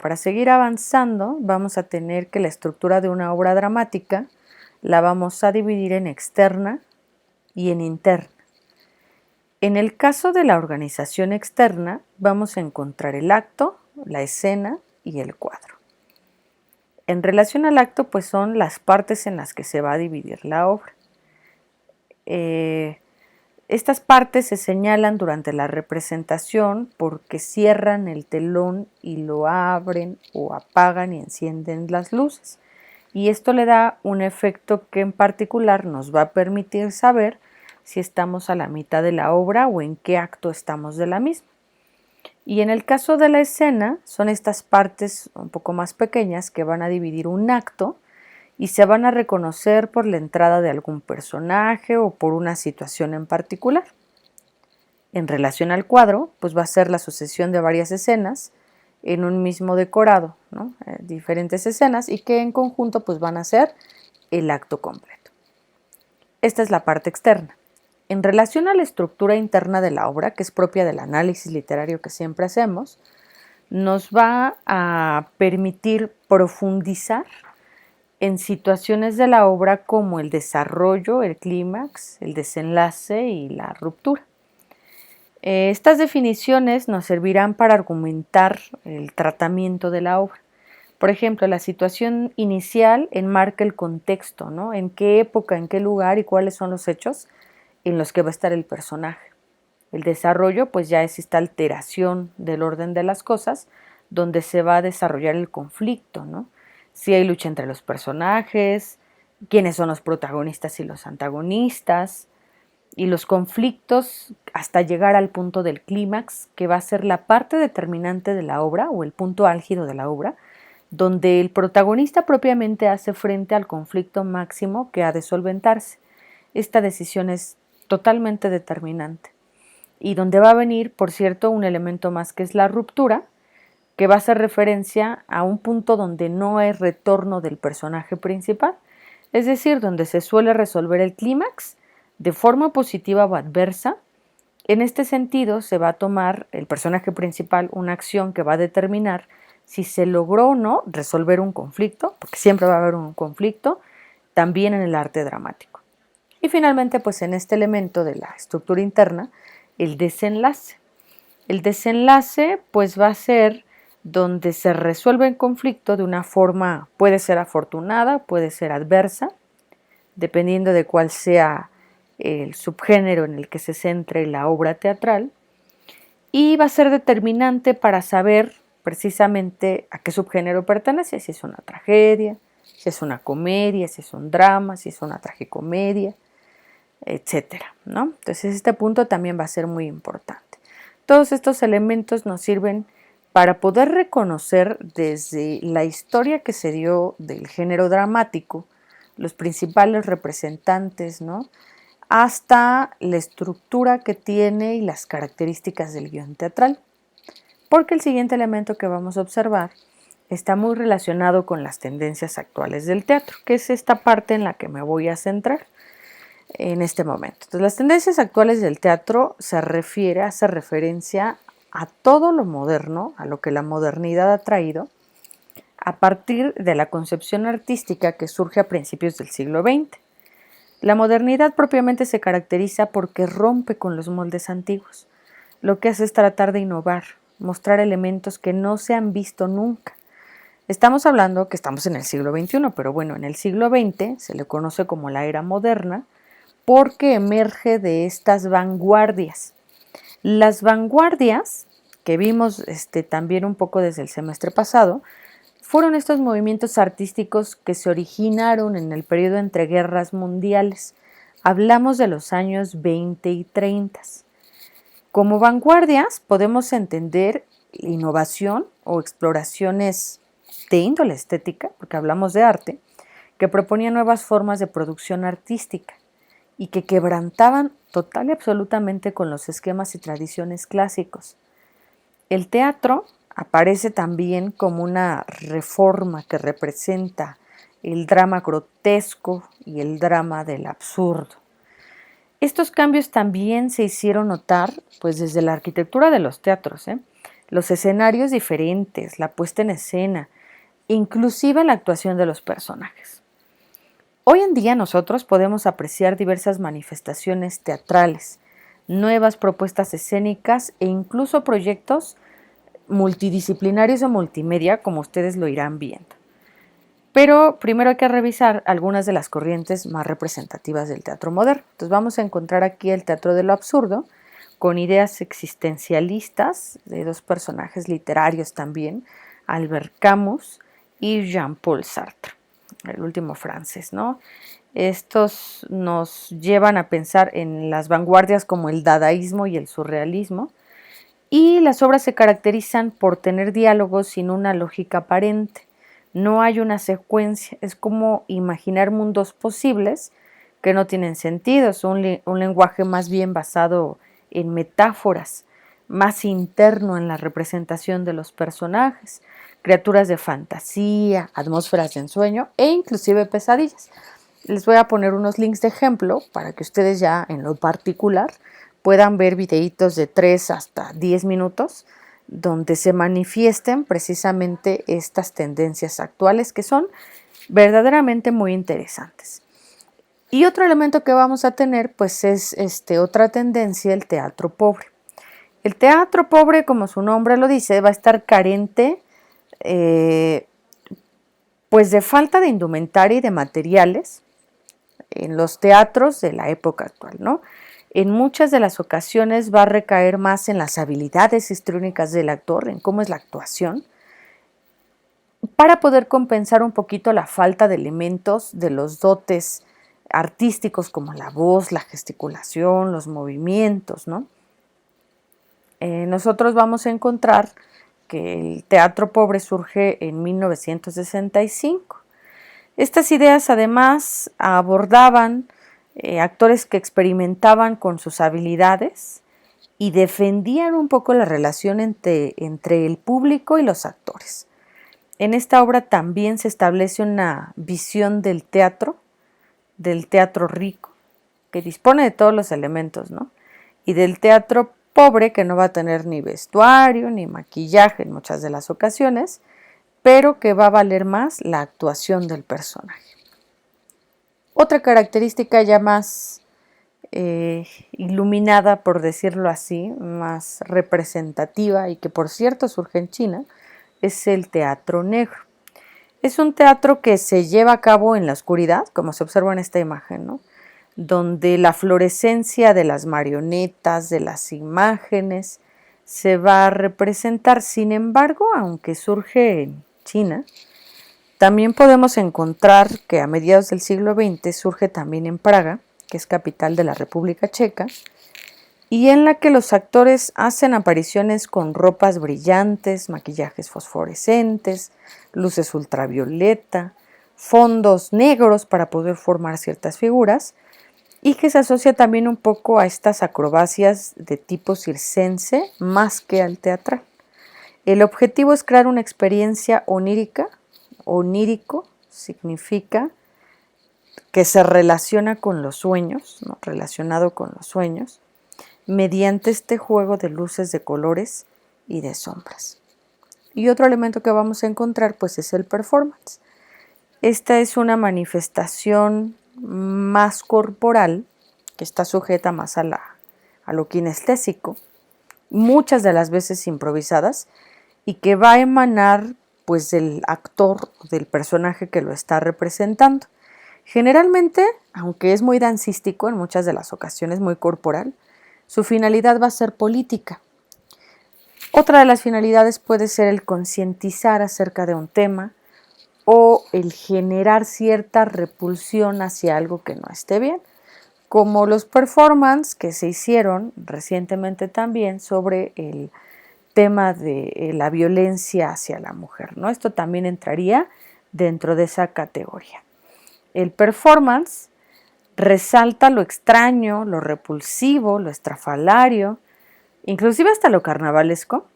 Para seguir avanzando, vamos a tener que la estructura de una obra dramática la vamos a dividir en externa y en interna. En el caso de la organización externa, vamos a encontrar el acto, la escena y el cuadro. En relación al acto, pues son las partes en las que se va a dividir la obra. Estas partes se señalan durante la representación porque cierran el telón y lo abren o apagan y encienden las luces. Y esto le da un efecto que en particular nos va a permitir saber si estamos a la mitad de la obra o en qué acto estamos de la misma. Y en el caso de la escena, son estas partes un poco más pequeñas que van a dividir un acto y se van a reconocer por la entrada de algún personaje o por una situación en particular. En relación al cuadro, pues va a ser la sucesión de varias escenas en un mismo decorado, ¿no? Diferentes escenas y que en conjunto pues van a ser el acto completo. Esta es la parte externa. En relación a la estructura interna de la obra, que es propia del análisis literario que siempre hacemos, nos va a permitir profundizar en situaciones de la obra como el desarrollo, el clímax, el desenlace y la ruptura. Estas definiciones nos servirán para argumentar el tratamiento de la obra. Por ejemplo, la situación inicial enmarca el contexto, ¿no? En qué época, en qué lugar y cuáles son los hechos en los que va a estar el personaje. El desarrollo, pues ya es esta alteración del orden de las cosas, donde se va a desarrollar el conflicto, ¿no? Si hay lucha entre los personajes, quiénes son los protagonistas y los antagonistas, y los conflictos hasta llegar al punto del clímax, que va a ser la parte determinante de la obra o el punto álgido de la obra, donde el protagonista propiamente hace frente al conflicto máximo que ha de solventarse. Esta decisión es totalmente determinante y donde va a venir, por cierto, un elemento más que es la ruptura, que va a hacer referencia a un punto donde no hay retorno del personaje principal, es decir, donde se suele resolver el clímax de forma positiva o adversa. En este sentido, se va a tomar el personaje principal una acción que va a determinar si se logró o no resolver un conflicto, porque siempre va a haber un conflicto, también en el arte dramático. Y finalmente, pues en este elemento de la estructura interna, el desenlace. El desenlace, pues va a ser donde se resuelve el conflicto de una forma, puede ser afortunada, puede ser adversa, dependiendo de cuál sea el subgénero en el que se centre la obra teatral, y va a ser determinante para saber precisamente a qué subgénero pertenece, si es una tragedia, si es una comedia, si es un drama, si es una tragicomedia, etcétera, ¿no? Entonces este punto también va a ser muy importante. Todos estos elementos nos sirven para poder reconocer desde la historia que se dio del género dramático, los principales representantes, ¿no?, hasta la estructura que tiene y las características del guión teatral. Porque el siguiente elemento que vamos a observar está muy relacionado con las tendencias actuales del teatro, que es esta parte en la que me voy a centrar en este momento. Entonces, las tendencias actuales del teatro hace referencia a todo lo moderno, a lo que la modernidad ha traído, a partir de la concepción artística que surge a principios del siglo XX. La modernidad propiamente se caracteriza porque rompe con los moldes antiguos. Lo que hace es tratar de innovar, mostrar elementos que no se han visto nunca. Estamos hablando que estamos en el siglo XXI, pero bueno, en el siglo XX se le conoce como la era moderna porque emerge de estas vanguardias. Las vanguardias, que vimos también un poco desde el semestre pasado, fueron estos movimientos artísticos que se originaron en el periodo entre guerras mundiales. Hablamos de los años 20 y 30. Como vanguardias podemos entender innovación o exploraciones de índole estética, porque hablamos de arte, que proponían nuevas formas de producción artística y que quebrantaban total y absolutamente con los esquemas y tradiciones clásicos. El teatro aparece también como una reforma que representa el drama grotesco y el drama del absurdo. Estos cambios también se hicieron notar pues desde la arquitectura de los teatros. los escenarios diferentes, la puesta en escena, inclusive la actuación de los personajes. Hoy en día nosotros podemos apreciar diversas manifestaciones teatrales, nuevas propuestas escénicas e incluso proyectos multidisciplinarios o multimedia, como ustedes lo irán viendo. Pero primero hay que revisar algunas de las corrientes más representativas del teatro moderno. Entonces vamos a encontrar aquí el teatro de lo absurdo, con ideas existencialistas de dos personajes literarios también, Albert Camus y Jean-Paul Sartre, el último francés, ¿no? Estos nos llevan a pensar en las vanguardias como el dadaísmo y el surrealismo, y las obras se caracterizan por tener diálogos sin una lógica aparente. No hay una secuencia, es como imaginar mundos posibles que no tienen sentido, es un lenguaje más bien basado en metáforas, más interno en la representación de los personajes, criaturas de fantasía, atmósferas de ensueño e inclusive pesadillas. Les voy a poner unos links de ejemplo para que ustedes ya en lo particular puedan ver videitos de 3 hasta 10 minutos donde se manifiesten precisamente estas tendencias actuales que son verdaderamente muy interesantes. Y otro elemento que vamos a tener pues es otra tendencia, el teatro pobre. El teatro pobre, como su nombre lo dice, va a estar carente pues de falta de indumentaria y de materiales en los teatros de la época actual, ¿no? En muchas de las ocasiones va a recaer más en las habilidades histriónicas del actor, en cómo es la actuación, para poder compensar un poquito la falta de elementos de los dotes artísticos como la voz, la gesticulación, los movimientos, ¿no? Nosotros vamos a encontrar que el teatro pobre surge en 1965. Estas ideas además abordaban actores que experimentaban con sus habilidades y defendían un poco la relación entre el público y los actores. En esta obra también se establece una visión del teatro rico, que dispone de todos los elementos, ¿no? Y del teatro pobre, que no va a tener ni vestuario ni maquillaje en muchas de las ocasiones, pero que va a valer más la actuación del personaje. Otra característica ya más iluminada, por decirlo así, más representativa y que por cierto surge en China, es el teatro negro. Es un teatro que se lleva a cabo en la oscuridad, como se observa en esta imagen, ¿no? Donde la fluorescencia de las marionetas, de las imágenes, se va a representar. Sin embargo, aunque surge en China, también podemos encontrar que a mediados del siglo XX surge también en Praga, que es capital de la República Checa, y en la que los actores hacen apariciones con ropas brillantes, maquillajes fosforescentes, luces ultravioleta, fondos negros para poder formar ciertas figuras, y que se asocia también un poco a estas acrobacias de tipo circense más que al teatral. El objetivo es crear una experiencia onírica. Onírico significa que se relaciona con los sueños, ¿no? Relacionado con los sueños, mediante este juego de luces, de colores y de sombras. Y otro elemento que vamos a encontrar pues es el performance. Esta es una manifestación más corporal, que está sujeta más a lo kinestésico, muchas de las veces improvisadas, y que va a emanar pues del actor, del personaje que lo está representando. Generalmente, aunque es muy dancístico, en muchas de las ocasiones muy corporal, su finalidad va a ser política. Otra de las finalidades puede ser el concientizar acerca de un tema o el generar cierta repulsión hacia algo que no esté bien, como los performances que se hicieron recientemente también sobre el tema de la violencia hacia la mujer, ¿no? Esto también entraría dentro de esa categoría. El performance resalta lo extraño, lo repulsivo, lo estrafalario, inclusive hasta lo carnavalesco,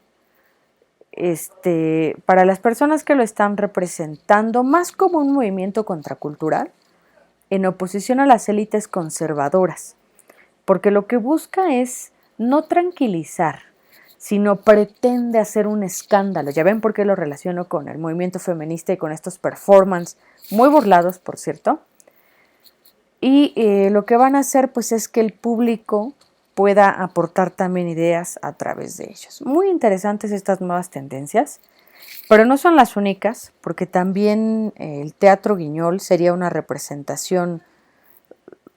para las personas que lo están representando más como un movimiento contracultural, en oposición a las élites conservadoras, porque lo que busca es no tranquilizar, sino pretende hacer un escándalo. Ya ven por qué lo relaciono con el movimiento feminista y con estos performances muy burlados, por cierto. Y lo que van a hacer pues es que el público pueda aportar también ideas a través de ellos. Muy interesantes estas nuevas tendencias, pero no son las únicas, porque también el teatro guiñol sería una representación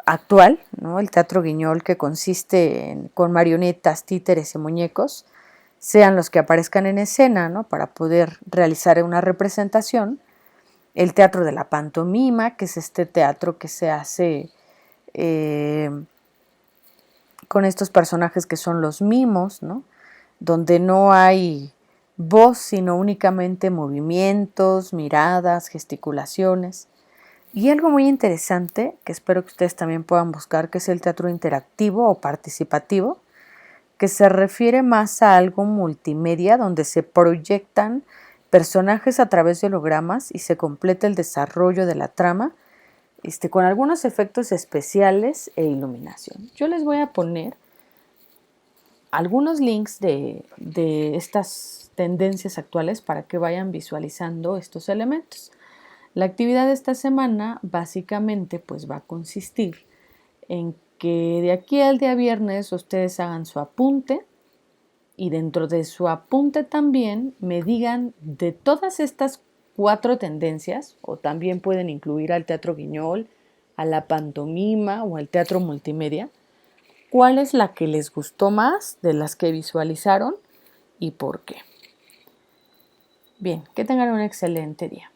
actual, ¿no? El teatro guiñol, que consiste con marionetas, títeres y muñecos, sean los que aparezcan en escena, ¿no? Para poder realizar una representación. El teatro de la pantomima, que es este teatro que se hace con estos personajes que son los mimos, ¿no? Donde no hay voz, sino únicamente movimientos, miradas, gesticulaciones. Y algo muy interesante, que espero que ustedes también puedan buscar, que es el teatro interactivo o participativo, que se refiere más a algo multimedia, donde se proyectan personajes a través de hologramas y se completa el desarrollo de la trama, con algunos efectos especiales e iluminación. Yo les voy a poner algunos links de estas tendencias actuales para que vayan visualizando estos elementos. La actividad de esta semana básicamente pues va a consistir en que de aquí al día viernes ustedes hagan su apunte y dentro de su apunte también me digan de todas estas 4 tendencias, o también pueden incluir al teatro guiñol, a la pantomima o al teatro multimedia, cuál es la que les gustó más de las que visualizaron y por qué. Bien, que tengan un excelente día.